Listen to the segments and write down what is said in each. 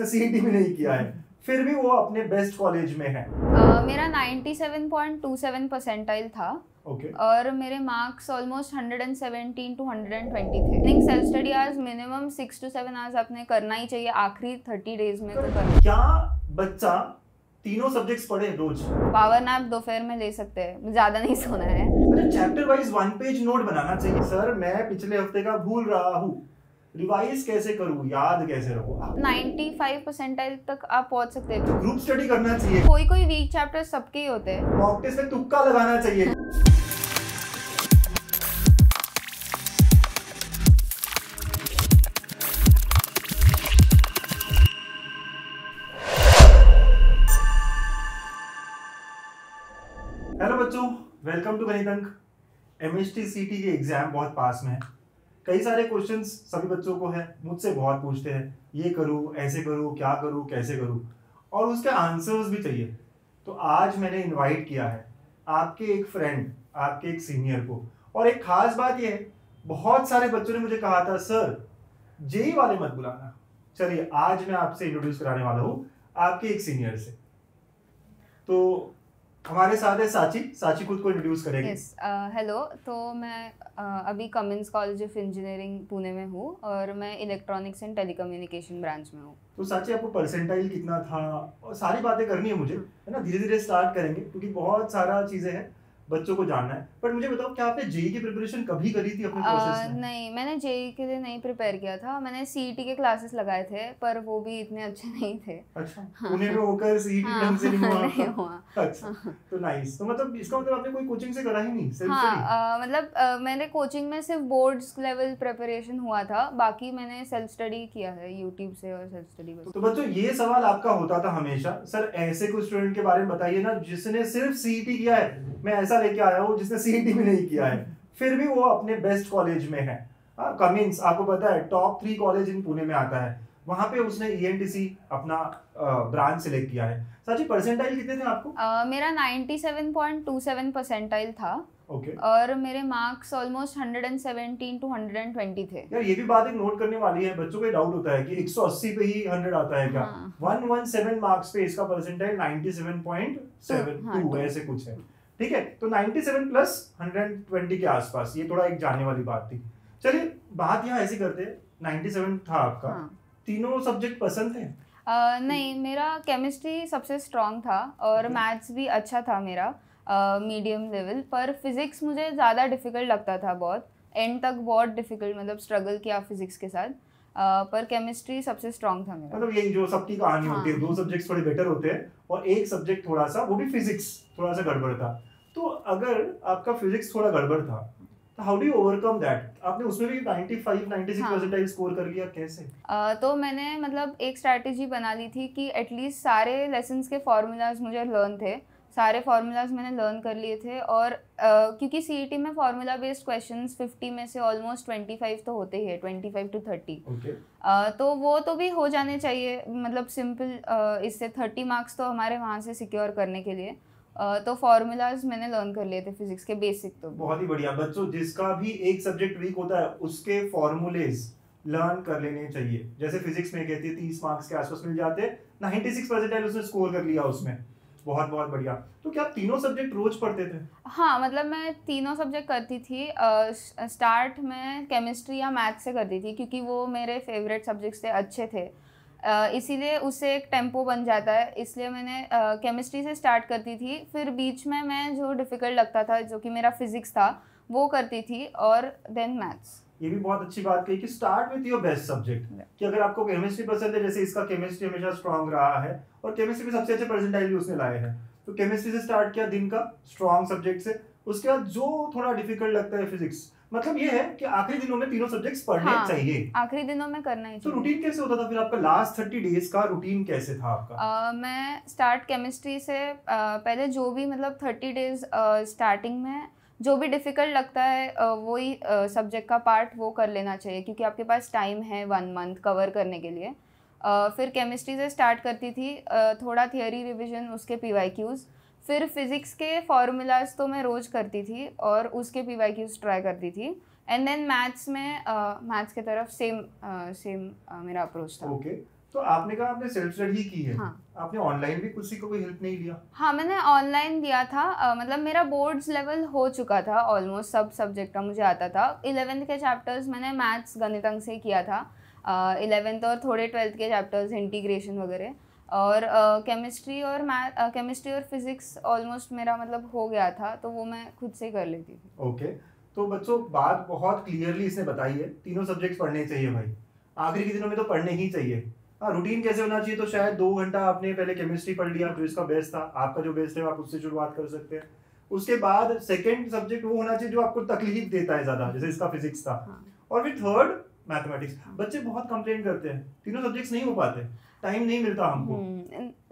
CET भी नहीं किया है, फिर भी वो अपने बेस्ट कॉलेज में है। मेरा 97.27 परसेंटाइल था। ओके। और मेरे मार्क्स ऑलमोस्ट 117 to 120 थे। Think self study hours minimum 6 to 7 hours आपने करना ही चाहिए आखिरी 30 डेज में। तो करना। क्या बच्चा तीनों सब्जेक्ट्स पढ़े रोज? पावर नैप दोपहर में ले सकते हैं, ज्यादा नहीं सोना है। अच्छा, चैप्टर वाइज 1 पेज नोट बनाना चाहिए। सर मैं पिछले हफ्ते का भूल रहा हूँ, रिवाइज कैसे करूँ, याद कैसे रखूँ? 95 परसेंटाइल तक आप पहुंच सकते हैं। ग्रुप स्टडी करना चाहिए। कोई वीक चैप्टर सबके ही होते हैं। मॉक टेस्ट में तुक्का लगाना चाहिए। हेलो बच्चों, वेलकम टू गणित अंक। एमएसटी सीटी की एग्जाम बहुत पास में है। कई सारे क्वेश्चंस सभी बच्चों को है, मुझसे बहुत पूछते हैं, ये करूँ, ऐसे करूँ, क्या करूँ, कैसे करूँ, और उसके आंसर्स भी चाहिए। तो आज मैंने इनवाइट किया है आपके एक फ्रेंड, आपके एक सीनियर को। और एक खास बात ये है, बहुत सारे बच्चों ने मुझे कहा था सर जेई वाले मत बुलाना। चलिए आज मैं आपसे इंट्रोड्यूस कराने वाला हूँ आपके एक सीनियर से। तो हमारे साथ है साची खुद को इंट्रोड्यूस करेगी। हेलो, तो मैं अभी Cummins college of engineering Pune में हूँ और मैं इलेक्ट्रॉनिक्स एंड टेलीकम्युनिकेशन ब्रांच में हूँ। तो साची आपको परसेंटाइल कितना था और सारी बातें करनी है मुझे, है ना। धीरे धीरे स्टार्ट करेंगे क्योंकि बहुत सारा चीजें हैं, बच्चों को जानना है। पर मुझे बताओ, क्या आपने जेई की प्रिपरेशन कभी करी थी अपने प्रोसेस में? नहीं, मैंने जेई के लिए नहीं प्रिपेयर किया था। मैंने सीईटी के क्लासेस लगाए थे पर वो भी इतने अच्छे नहीं थे। अच्छा, पुणे में होकर सीईटी ढंग से नहीं हुआ आपका? नहीं हुआ। अच्छा, तो नाइस। तो मतलब इसका मतलब आपने कोई कोचिंग से करा ही नहीं, सेल्फ हाँ, स्टडी? मतलब मैंने कोचिंग में सिर्फ बोर्ड्स लेवल प्रिपरेशन हुआ था, बाकी मैंने सेल्फ स्टडी किया है यूट्यूब से और सेल्फ स्टडी बस। तो बच्चों ये सवाल आपका होता था हमेशा, सर ऐसे कोई स्टूडेंट के बारे में बताइए ना जिसने सिर्फ सीईटी किया है। मैं ऐसा लेके आया हूँ जिसने सीईटी भी नहीं किया है, फिर भी वो अपने बेस्ट कॉलेज में है। कमिंस आपको पता है टॉप 3 कॉलेज इन पुणे में आता है, वहां पे उसने ईएनटीसी अपना ब्रांच सिलेक्ट किया है। साची परसेंटाइल कितने थे आपको? मेरा 97.27 परसेंटाइल था। ओके। और मेरे मार्क्स ऑलमोस्ट 117 to 120 थे। यार ये भी बात एक नोट करने वाली है, बच्चों को डाउट होता है कि 180 पे ही 100 आता है क्या? हाँ। 117 मार्क्स पे इसका परसेंटाइल 97.72 ऐसे कुछ है। ठीक है, तो 97 प्लस 120 के आसपास, ये थोड़ा एक जानने वाली बात थी। चलिए बात यहाँ ऐसी करते हैं, 97 था आपका। हाँ। तीनों सब्जेक्ट पसंद थे? नहीं, मेरा केमिस्ट्री सबसे स्ट्रॉन्ग था और मैथ्स भी अच्छा था मेरा, मीडियम लेवल। पर फिजिक्स मुझे ज़्यादा डिफिकल्ट लगता था, बहुत एंड तक बहुत डिफिकल्ट, मतलब स्ट्रगल किया फिजिक्स के साथ। पर केमिस्ट्री सबसे स्ट्रॉन्ग था मेरा। मतलब यही जो सबकी कहानी होती है, हाँ। 2 सब्जेक्ट्स थोड़े बेटर होते हैं और एक सब्जेक्ट थोड़ा सा, वो भी फिजिक्स थोड़ा सा गड़बड़ था। तो अगर आपका फिजिक्स थोड़ा गड़बड़ था तो how do you overcome that? आपने उसमें भी 95 96 हाँ। परसेंटाइल स्कोर कर लिया, कैसे? तो मैंने मतलब एक स्ट्रैटेजी बना ली थी कि एटलीस्ट सारे लेसन्स के फार्मूलाज मुझे लर्न थे, सारे फार्मूलाज मैंने लर्न कर लिए थे। और क्योंकि सीईटी में फार्मूला बेस्ड क्वेश्चंस 50 में से ऑलमोस्ट 25 तो होते ही है, 25 to 30। ओके। तो वो तो भी हो जाने चाहिए, मतलब सिंपल, इससे 30 मार्क्स तो हमारे वहाँ से सिक्योर करने के लिए। तो फार्मूलाज मैंने लर्न कर लिए थे फिजिक्स के बेसिक। तो बहुत ही बढ़िया। बच्चों जिसका भी एक सब्जेक्ट वीक होता है उसके फॉर्मूलेज लर्न कर लेने चाहिए। जैसे फिजिक्स में कहती है 30 मार्क्स के आसपास मिल जाते हैं, 96 परसेंटाइल उसने स्कोर कर लिया उसमें, बहुत बहुत बढ़िया। तो क्या आप तीनों सब्जेक्ट रोज पढ़ते थे? हाँ, मतलब मैं तीनों सब्जेक्ट करती थी। स्टार्ट में केमिस्ट्री या मैथ्स से करती थी क्योंकि वो मेरे फेवरेट सब्जेक्ट्स थे, अच्छे थे। इसीलिए उससे एक टेम्पो बन जाता है, इसलिए मैंने केमिस्ट्री से स्टार्ट करती थी। फिर बीच में मैं जो डिफ़िकल्ट लगता था, जो कि मेरा फिजिक्स था, वो करती थी, और देन मैथ्स। ये भी बहुत अच्छी बात कही कि start with your best subject. कि अगर आपको केमिस्ट्री पसंद है, जैसे इसका केमिस्ट्री हमेशा स्ट्रांग रहा है और केमिस्ट्री में सबसे अच्छे परसेंटाइल भी उसने लाए हैं, तो केमिस्ट्री से स्टार्ट किया दिन का स्ट्रांग सब्जेक्ट से। उसके बाद जो थोड़ा डिफिकल्ट लगता है फिजिक्स, मतलब ये है कि आखिरी दिनों में तीनों सब्जेक्ट्स पढ़ने चाहिए। आखिरी दिनों में करना ही तो चाहिए। रूटीन कैसे होता था फिर आपका? लास्ट 30 डेज का रूटीन कैसे था आपका? मैं स्टार्ट केमिस्ट्री से पहले जो भी, मतलब 30 डेज स्टार्टिंग में जो भी डिफ़िकल्ट लगता है वही सब्जेक्ट का पार्ट वो कर लेना चाहिए, क्योंकि आपके पास टाइम है 1 मंथ कवर करने के लिए। फिर केमिस्ट्री से स्टार्ट करती थी, थोड़ा थियोरी रिविजन, उसके पीवाईक्यूज़। फिर फिज़िक्स के फार्मूलाज तो मैं रोज़ करती थी और उसके पीवाईक्यूज़ ट्राई करती थी। एंड देन मैथ्स में मैथ्स की तरफ सेम मेरा अप्रोच था। ओके। तो आपने कहा आपने सेल्फ स्टडी की है। हाँ। आपने ऑनलाइन भी किसी को कोई हेल्प नहीं लिया? हाँ, मैंने ऑनलाइन दिया था। मतलब मेरा बोर्ड्स लेवल हो चुका था, ऑलमोस्ट सब सब्जेक्ट का मुझे आता था। 11th के चैप्टर्स मैंने मैथ्स गणितंक से किया था, 11th और थोड़े 12th के चैप्टर्स इंटीग्रेशन वगैरह, और केमिस्ट्री और फिजिक्स ऑलमोस्ट मेरा मतलब हो गया था, तो वो मैं खुद से कर लेती थी। ओके, तो बच्चों बात बहुत क्लियरली इसने बताई है, तीनों सब्जेक्ट्स पढ़ने चाहिए भाई, आखिरी के दिनों में तो पढ़ने ही चाहिए। हाँ, रूटीन कैसे होना चाहिए, तो शायद 2 घंटा आपने पहले केमिस्ट्री पढ़ लिया जो इसका बेस्ट था, आपका जो बेस्ट है आप उससे शुरुआत कर सकते हैं। उसके बाद सेकंड सब्जेक्ट वो होना चाहिए जो आपको तकलीफ देता है ज्यादा, जैसे इसका फिजिक्स था। और फिर थर्ड मैथमेटिक्स। बच्चे बहुत कंप्लेंट करते हैं तीनों सब्जेक्ट्स नहीं हो पाते, टाइम नहीं मिलता हमको।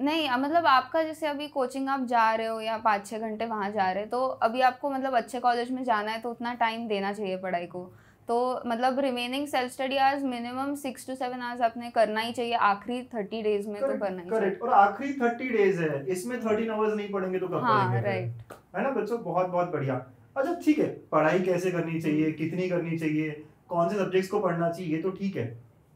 नहीं, मतलब आपका जैसे अभी कोचिंग आप जा रहे हो या 5-6 घंटे वहाँ जा रहे हो, तो अभी आपको मतलब अच्छे कॉलेज में जाना है, तो उतना टाइम देना चाहिए पढ़ाई को। तो मतलब remaining self study hours minimum 6 to 7 hours आपने करना ही चाहिए आखिरी 30 डेज में, तो करना ही चाहिए। करेक्ट, और आखिरी 30 डेज है, इसमें 13 आवर्स नहीं पढ़ेंगे तो कब पढ़ेंगे? राइट, है ना बच्चों, बहुत बहुत बढ़िया। अच्छा ठीक है, पढ़ाई कैसे करनी चाहिए, कितनी करनी चाहिए, कौन से सब्जेक्ट्स को पढ़ना चाहिए, तो ठीक है।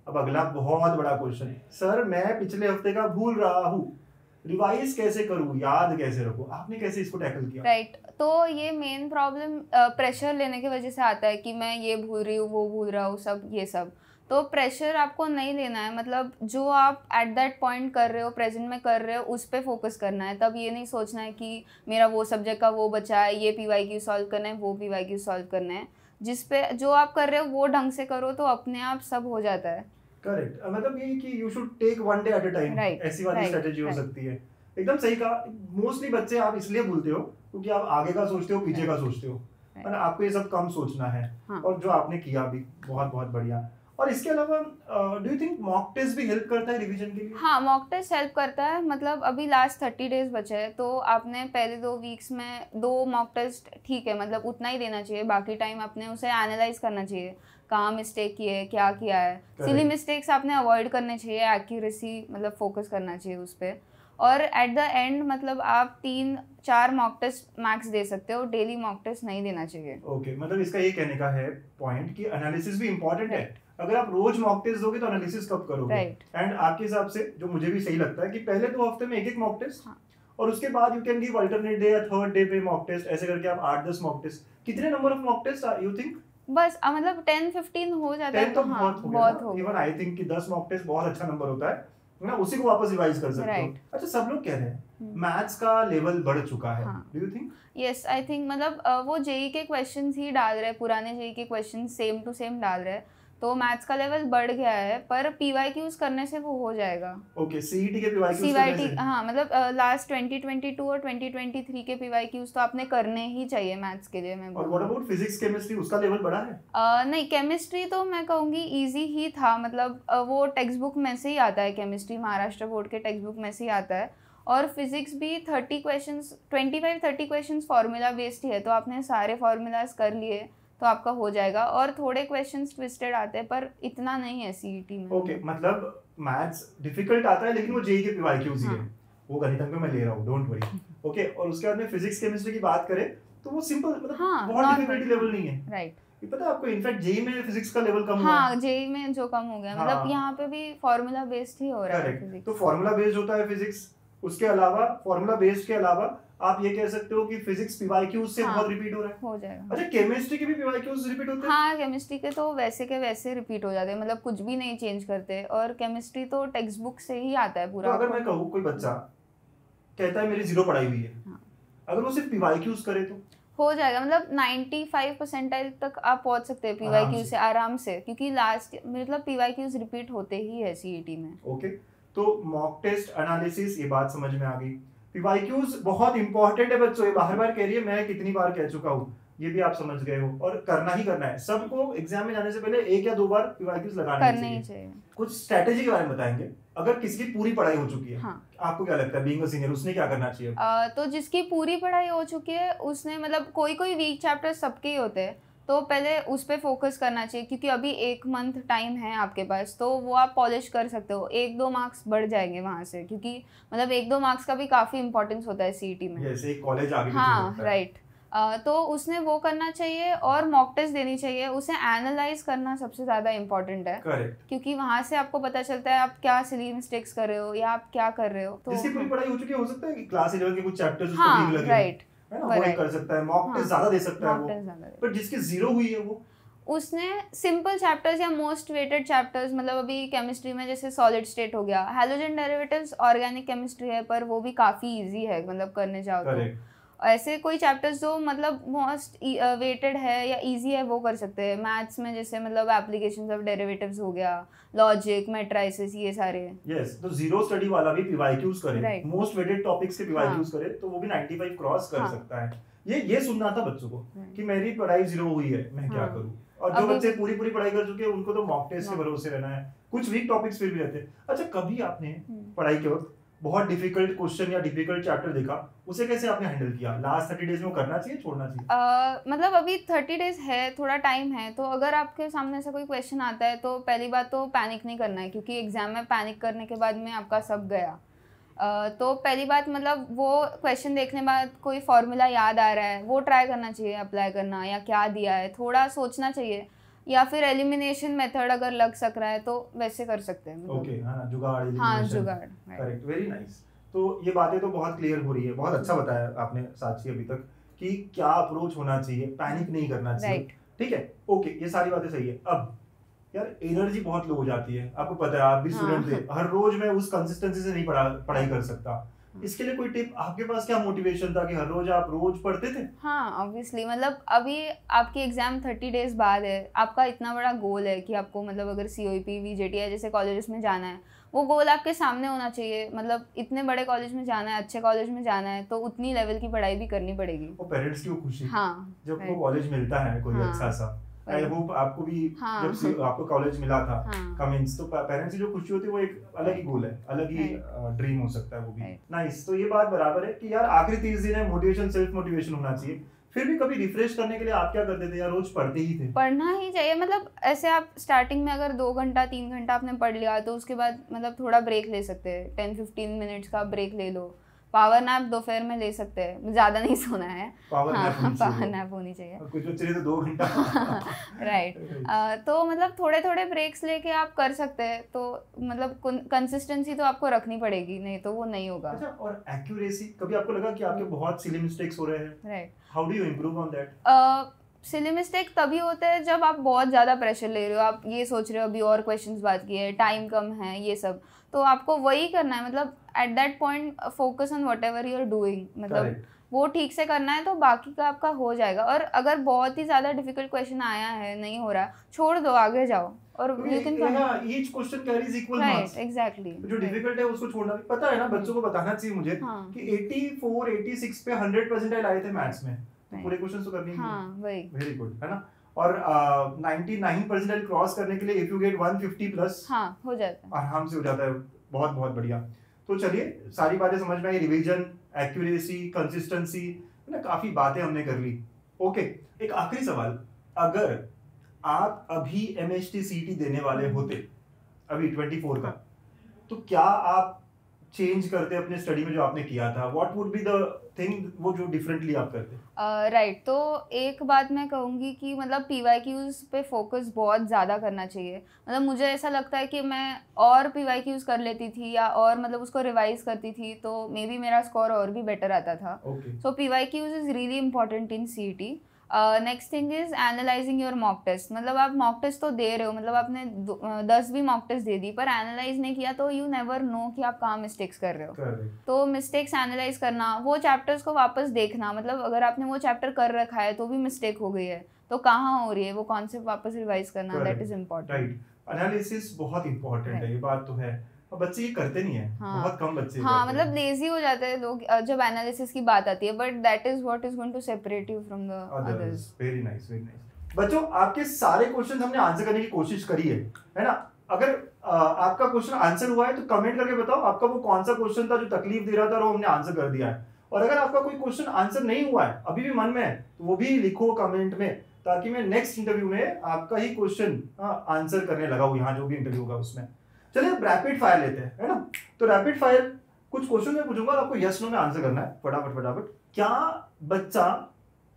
अब अगला बहुत बड़ा क्वेश्चन है, सर मैं पिछले हफ्ते का भूल रहा हूँ, रिवाइज कैसे करूँ, याद कैसे रखूँ, आपने कैसे इसको टैकल किया? राइट, तो ये मेन प्रॉब्लम प्रेशर लेने की वजह से आता है कि मैं ये भूल रही हूँ, वो भूल रहा हूँ, सब ये सब। तो प्रेशर आपको नहीं लेना है, मतलब जो आप एट दैट पॉइंट कर रहे हो, प्रेजेंट में कर रहे हो, उस पर फोकस करना है। तब ये नहीं सोचना है कि मेरा वो सब्जेक्ट का वो बचा है, ये PYQ सॉल्व करना है, वो PYQ सॉल्व करना है। जिस पे जो आप कर रहे हो वो ढंग से करो, तो अपने आप सब हो जाता है। करेक्ट, मतलब ये कि you should take one day at a time, ऐसी वाली स्ट्रेटेजी हो सकती है। एकदम सही कहा। मोस्टली बच्चे आप इसलिए भूलते हो क्योंकि आप आगे का सोचते हो, पीछे का सोचते हो, है ना, आपको ये सब कम सोचना है। और जो आपने किया भी बहुत बहुत बढ़िया। और इसके अलावा do you think mock test भी हेल्प करता है रिवीजन के लिए? हाँ, मॉक टेस्ट हेल्प करता है। मतलब अभी लास्ट 30 डेज बचे हैं, तो आपने पहले 2 वीक्स में 2 मॉक टेस्ट, ठीक है, मतलब उतना ही देना चाहिए। बाकी टाइम आपने उसे एनालाइज करना चाहिए, कहाँ मिस्टेक की है, क्या किया है। सिली मिस्टेक्स आपने अवॉइड करने चाहिए, एक्यूरेसी मतलब फोकस करना चाहिए उस पर। और एट द एंड मतलब आप 3-4 मॉक टेस्ट मैक्स दे सकते हो, डेली मॉक टेस्ट नहीं देना चाहिए। ओके, मतलब इसका ये कहने का है पॉइंट कि एनालिसिस भी इंपॉर्टेंट है। अगर आप रोज मॉक टेस्ट दोगे तो एनालिसिस कब करोगे? एंड आपके हिसाब से जो मुझे भी सही लगता है कि पहले 2 हफ्ते में एक मॉक टेस्ट, और उसके बाद you can give alternate day या थर्ड डे पे मॉक टेस्ट, ऐसे करके आप 8-10 मॉक टेस्ट। कितने number of mock test you think? बस मतलब 10-15 हो जाता है, तो हाँ बहुत हो गया। इवन आई थिंक कि 10 मॉक टेस्ट बहुत अच्छा नंबर होता है ना, उसी को वापस रिवाइज कर सकते हो। अच्छा, सब लोग कह रहे हैं मैथ्स का लेवल बढ़ चुका है, do you think? Yes, I think मतलब वो जेई के क्वेश्चंस ही डाल रहे हैं, पुराने जेई के क्वेश्चंस सेम टू सेम डाल रहे हैं, तो मैथ्स का लेवल बढ़ गया है। पर PYQs करने से वो हो जाएगा। ओके, सीईटी के PYQs करने से? हाँ, मतलब लास्ट 2022 और 2023 के PYQs तो आपने करने ही चाहिए मैथ्स के लिए। मैं और व्हाट अबाउट फिजिक्स केमिस्ट्री, उसका लेवल बढ़ा है? नहीं, केमिस्ट्री तो मैं कहूँगी इजी ही था, मतलब वो टेक्स्ट बुक में से ही आता है। केमिस्ट्री महाराष्ट्र बोर्ड के टेक्स्ट बुक में से ही आता है। और फिजिक्स भी 30 क्वेश्चंस, 25-30 क्वेश्चंस फार्मूला बेस्ड ही है, तो आपने सारे फार्मूलाज कर लिए तो आपका हो जाएगा। और थोड़े क्वेश्चंस ट्विस्टेड आते हैं, पर इतना नहीं है सीईटी में। ओके, मतलब मैथ्स डिफिकल्ट आता है, लेकिन वो जेईई के PYQs ही है। वो गणितंक में मैं ले रहा हूँ, डोंट वरी। ओके, और उसके बाद में फिजिक्स केमिस्ट्री की बात करें तो वो सिंपल, मतलब बहुत डिफिकल्टी लेवल नहीं है। राइट, ये पता है आपको, इनफैक्ट जेईई में फिजिक्स का लेवल कम हुआ। हाँ, जेईई में जो कम हो गया, मतलब यहाँ पे भी फार्मूला बेस्ड ही हो रहा है फिजिक्स। तो फार्मूला बेस्ड होता है फिजिक्स। उसके अलावा फार्मूला बेस्ड के अलावा आप ये कह सकते हो कि फिजिक्स PYQs से बहुत रिपीट हो रहा है। हो जाएगा। अच्छा, केमिस्ट्री के भी PYQs रिपीट होते हैं? हाँ, केमिस्ट्री के तो वैसे के वैसे रिपीट हो जाते हैं, मतलब कुछ भी नहीं चेंज करते। और केमिस्ट्री तो टेक्स्ट बुक से ही आता है पूरा। तो अगर मैं कहूँ कोई बच्चा कहता है मेरी 0 पढ़ाई हुई है, अगर वो सिर्फ PYQs करे तो हो जाएगा, मतलब 95% तक आप पहुंच सकते हैं PYQ से आराम से, क्योंकि लास्ट मतलब PYQs रिपीट होते ही है सीईटी में। ओके, तो मॉक टेस्ट एनालिसिस, ये बात समझ में आ गई। PYQs बहुत इंपॉर्टेंट है बच्चों, ये बार-बार कह रही है, मैं कितनी बार कह चुका हूँ, ये भी आप समझ गए हो। और करना ही करना है सबको, एग्जाम में जाने से पहले 1 या 2 बार PYQs लगाने ही चाहिए। कुछ स्ट्रेटेजी के बारे में बताएंगे, अगर किसी की पूरी पढ़ाई हो चुकी है। आपको क्या लगता है बीइंग अ सीनियर, उसने क्या करना चाहिए? तो जिसकी पूरी पढ़ाई हो चुकी है उसने, मतलब कोई वीक चैप्टर सबके ही होते हैं, तो पहले उस पर फोकस करना चाहिए, क्योंकि अभी 1 मंथ टाइम है आपके पास, तो वो आप पॉलिश कर सकते हो। 1-2 मार्क्स बढ़ जाएंगे वहाँ से, क्योंकि मतलब 1-2 मार्क्स का भी काफ़ी इंपॉर्टेंस होता है सीईटी में। जैसे कॉलेज आगे। हाँ, राइट। तो उसने वो करना चाहिए और मॉक टेस्ट देनी चाहिए। उसे एनालाइज करना सबसे ज़्यादा इम्पोर्टेंट है, करेक्ट, क्योंकि वहाँ से आपको पता चलता है आप क्या सिली मिस्टेक्स कर रहे हो या आप क्या कर रहे हो। तो जिसकी पूरी पढ़ाई हो चुकी है, हो सकता है कि क्लास 11 के कुछ चैप्टर्स उसको हाँ, वीक लगे, राइट, है ना, वही कर सकता है, मॉक टेस्ट ज्यादा दे सकता है वो, पर जिसकी जीरो हुई है वो उसने सिंपल चैप्टर्स या मोस्ट वेटेड चैप्टर्स, मतलब अभी केमिस्ट्री में जैसे सॉलिड स्टेट हो गया, हैलोजन डेरिवेटिव्स ऑर्गेनिक केमिस्ट्री है पर वो भी काफ़ी इजी है, मतलब करने जाओ तो ऐसे कोई चैप्टर्स जो मतलब मोस्ट वेटेड है या इजी है वो कर सकते हैं। मैथ्स में जैसे मतलब एप्लीकेशंस ऑफ डेरिवेटिव्स हो गया, लॉजिक, मैट्रिसेस, ये सारे। यस, तो जीरो स्टडी वाला भी पीवाईक्यूज करे, मोस्ट वेटेड टॉपिक्स के पीवाईक्यूज करे तो वो भी 95 क्रॉस कर सकता है। ये सुनना था बच्चों को कि मेरी पढ़ाई जीरो हुई है, मैं क्या करूं। और जो बच्चे पूरी पढ़ाई कर चुके हैं उनको तो मॉक टेस्ट के भरोसे रहना है, कुछ वीक टॉपिक्स फिर भी रहते हैं। अच्छा, कभी आपने पढ़ाई के वक्त बहुत डिफिकल्ट क्वेश्चन या डिफिकल्ट चैप्टर देखा, उसे कैसे आपने हैंडल किया? लास्ट 30 डेज में करना चाहिए, छोड़ना चाहिए? मतलब अभी 30 डेज है, थोड़ा टाइम है, तो अगर आपके सामने से कोई क्वेश्चन आता है तो पहली बात तो पैनिक नहीं करना है, क्योंकि एग्जाम में पैनिक करने के बाद में आपका सब गया। तो पहली बात मतलब वो क्वेश्चन देखने बाद कोई फॉर्मूला याद आ रहा है वो ट्राई करना चाहिए, अप्लाई करना, या क्या दिया है थोड़ा सोचना चाहिए, या फिर एलिमिनेशन मेथड अगर लग सक रहा है तो वैसे कर सकते हैं। ओके, हाँ, जुगाड़, हाँ, जुगाड़, करेक्ट, वेरी नाइस। तो ये बातें तो बहुत क्लियर हो रही है, बहुत अच्छा बताया आपने साक्षी अभी तक कि क्या अप्रोच होना चाहिए, पैनिक नहीं करना चाहिए, ठीक है, ओके, ये सारी बातें सही है। अब यार एनर्जी बहुत लो हो जाती है, आपको पता है, आप भी स्टूडेंट थे, हर रोज मैं उस कंसिस्टेंसी से नहीं पढ़ाई कर सकता, इसके लिए कोई टिप आपके पास? क्या मोटिवेशन था कि हर रोज आप रोज पढ़ते थे? हाँ, ऑब्वियसली, मतलब अभी आपकी एग्जाम 30 डेज बाद है, आपका इतना बड़ा गोल है कि आपको मतलब अगर COEP, VJTI जैसे कॉलेजेस में जाना है, वो गोल आपके सामने होना चाहिए। मतलब इतने बड़े कॉलेज में जाना है, अच्छे कॉलेज में जाना है, तो उतनी लेवल की पढ़ाई भी करनी पड़ेगी। वो पेरेंट्स की वो खुशी, हाँ, जब वो कॉलेज मिलता है कोई अच्छा सा, आई होप आपको भी जब आपको कॉलेज मिला था कमिंस, तो पेरेंट्स की जो खुशी होती है वो एक अलग ही गोल है, अलग ही ड्रीम हो सकता है वो भी। नाइस, तो ये बात बराबर है कि यार आखिरी 30 दिन है, मोटिवेशन, सेल्फ मोटिवेशन होना चाहिए। फिर भी कभी रिफ्रेश करने के लिए आप क्या करते थे या रोज पढ़ते ही थे? पढ़ना ही चाहिए, मतलब ऐसे आप स्टार्टिंग में अगर 2 घंटा 3 घंटा आपने पढ़ लिया तो उसके बाद मतलब थोड़ा ब्रेक ले सकते हैं, 10-15 मिनट्स का ब्रेक ले लो। पावर नैप दोपहर में ले सकते हैं, ज्यादा नहीं सोना है, पावर नैप होनी चाहिए, कुछ बच्चे तो 2 घंटा राइट। तो मतलब थोड़े थोड़े ब्रेक्स लेके आप कर सकते हैं, तो मतलब कंसिस्टेंसी तो आपको रखनी पड़ेगी, नहीं तो वो नहीं होगा। अच्छा, और एक्यूरेसी, कभी आपको लगा कि आपके बहुत सिली मिस्टेक्स हो रहे हैं? Right, how do you improve on that? Silly mistake तभी होते हैं जब आप बहुत ज़्यादा प्रेशर ले रहे हो, आप ये सोच रहे हो अभी और क्वेश्चंस बाकी है, टाइम कम है, ये सब, तो आपको वही करना है, मतलब at that point focus on whatever you are doing, मतलब वो ठीक से करना है तो बाकी का आपका हो जाएगा। और अगर बहुत ही ज़्यादा डिफिकल्ट क्वेश्चन आया है, नहीं हो रहा, छोड़ दो, आगे जाओ, और you can each question carries equal marks. Exactly, जो डिफिकल्ट है उसको छोड़ना भी पता है ना, बच्चों को बताना चाहिए मुझे कि 84 86 पे 100% आए थे मैथ्स में, तो पूरे क्वेश्चन तो करने ही, वेरी गुड, है ना। और 99% क्रॉस करने के लिए इफ यू गेट 150 प्लस, हाँ, हो जाता है, आराम से हो जाता है, बहुत बहुत बढ़िया। तो चलिए, सारी बातें समझ में आई, रिवीजन, एक्यूरेसी, कंसिस्टेंसी, ना काफी बातें हमने कर ली। ओके, एक आखिरी सवाल, अगर आप अभी MHT CT देने वाले होते, अभी 24 का, तो क्या आप चेंज करते अपने स्टडी में जो आपने किया था? What would be the thing वो जो डिफरेंटली आप करते? राइट, तो एक बात मैं कहूँगी कि मतलब PYQs पे फोकस बहुत ज़्यादा करना चाहिए। मतलब मुझे ऐसा लगता है कि मैं और PYQs कर लेती थी या और मतलब उसको रिवाइज करती थी तो मे बी मेरा स्कोर और भी बेटर आता था। So PYQs is really important in CET। Next thing is analysing your mock test, मतलब आप मॉक टेस्ट तो दे रहे हो, मतलब आपने 10 भी मॉक टेस्ट दे दी पर एनालाइज नहीं किया तो यू नेवर नो कि आप कहाँ मिस्टेक्स कर रहे हो। तो मिस्टेक्स एनालाइज करना, वो चैप्टर्स को वापस देखना, मतलब अगर आपने वो चैप्टर कर रखा है तो भी मिस्टेक हो गई है तो कहाँ हो रही है, वो कॉन्सेप्ट वापस रिवाइज करना, that is important. Right, analysis बहुत इंपॉर्टेंट है, ये बात तो है, बच्चे ये करते नहीं है, बहुत कम बच्चे हाँ, मतलब लेजी हो जाते हैं लोग जब एनालिसिस की बात आती है, but that is what is going to separate you from the others. Very nice, very nice. बच्चों, आपके सारे क्वेश्चंस हमने आंसर करने की कोशिश करी है ना। अगर आपका क्वेश्चन आंसर हुआ है तो कमेंट करके बताओ आपका वो कौन सा क्वेश्चन था जो तकलीफ दे रहा था और वो हमने आंसर कर दिया है। और अगर आपका कोई क्वेश्चन आंसर नहीं हुआ है, अभी भी मन में है, तो वो भी लिखो कमेंट में, ताकि मैं नेक्स्ट इंटरव्यू में आपका ही क्वेश्चन आंसर करने लगा हूँ, यहाँ जो भी इंटरव्यू होगा उसमें। चलिए रैपिड फायर लेते हैं, है ना। तो रैपिड फायर कुछ क्वेश्चन मैं पूछूंगा, आपको यस नो में आंसर करना है, फटाफट फटाफट। क्या बच्चा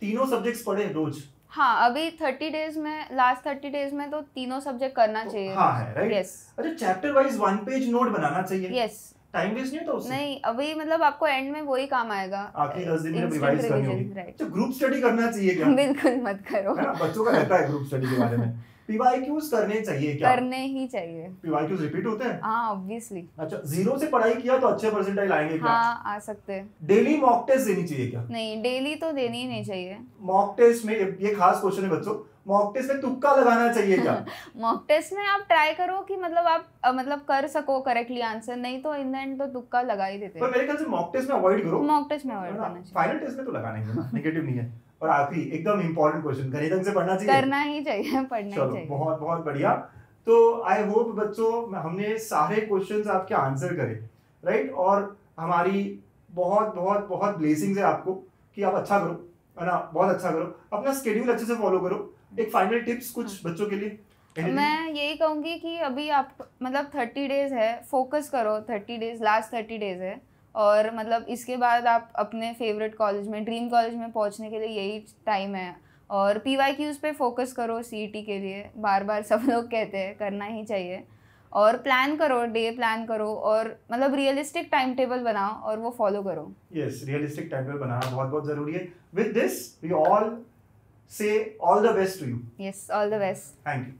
तीनों सब्जेक्ट्स पढ़े रोज? हाँ, अभी 30 डेज में, लास्ट 30 डेज में तो तीनों सब्जेक्ट करना तो चाहिए। हाँ है, राइट? यस अच्छा, चैप्टर वाइज 1 पेज नोट बनाना चाहिए। यस। टाइम वेस्ट नहीं होता उससे? नहीं, अभी मतलब आपको एंड में वही काम आएगा, आखिरी 10 दिन में instant रिवाइज करनी revision, होगी। right। तो ग्रुप स्टडी करना चाहिए क्या? बिल्कुल मत करो। है ना, बच्चों का रहता है ग्रुप स्टडी के बारे में। पीवाईक्यूज करने चाहिए क्या? करने ही चाहिए। पीवाईक्यूज रिपीट होते हैं? हाँ ऑब्वियसली। अच्छा, जीरो से पढ़ाई किया तो अच्छे परसेंटाइल आएंगे क्या? हाँ आ सकते हैं। डेली मॉक टेस्ट देनी चाहिए क्या? नहीं, डेली तो देनी ही नहीं चाहिए। मॉक टेस्ट में, ये खास क्वेश्चन है बच्चों, मॉक टेस्ट में तुक्का लगाना चाहिए क्या? मॉक टेस्ट में आप ट्राई करो कि मतलब आप मतलब कर सको करेक्टली आंसर, नहीं तो इन द एंड तो तुक्का लगा ही देते पर हैं। मेरे ख्याल से मॉक टेस्ट में अवॉइड करो। मॉक टेस्ट में अवॉइड करना चाहिए। फाइनल टेस्ट में तो लगाना ही है ना, नेगेटिव नहीं है। और आखिरी एकदम इंपॉर्टेंट क्वेश्चन, गणित अंक से पढ़ना चाहिए? करना ही चाहिए, पढ़ना ही चलो चाहिए। बहुत बहुत बढ़िया। तो आई होप बच्चों हमने सारे क्वेश्चंस आपके आंसर करे, राइट? और हमारी बहुत बहुत बहुत ब्लेसिंग्स है आपको कि आप अच्छा करो, है ना, बहुत अच्छा करो, अपना स्केड्यूल अच्छे से फॉलो करो। एक फाइनल टिप्स कुछ बच्चों के लिए? मैं यही कहूँगी कि अभी आप मतलब 30 डेज है, फोकस करो। 30 डेज, लास्ट 30 डेज है, और मतलब इसके बाद आप अपने फेवरेट कॉलेज में, ड्रीम कॉलेज में पहुंचने के लिए यही टाइम है। और पीवाईक्यूज पे फोकस करो सीईटी के लिए, बार बार सब लोग कहते हैं, करना ही चाहिए। और प्लान करो, डे प्लान करो, और मतलब रियलिस्टिक टाइम टेबल बनाओ और वो फॉलो करो। यस, रियलिस्टिक टाइम टेबल बनाना बहुत बहुत जरूरी है। With this we all say all the best to you. Yes, all the best. Thank you.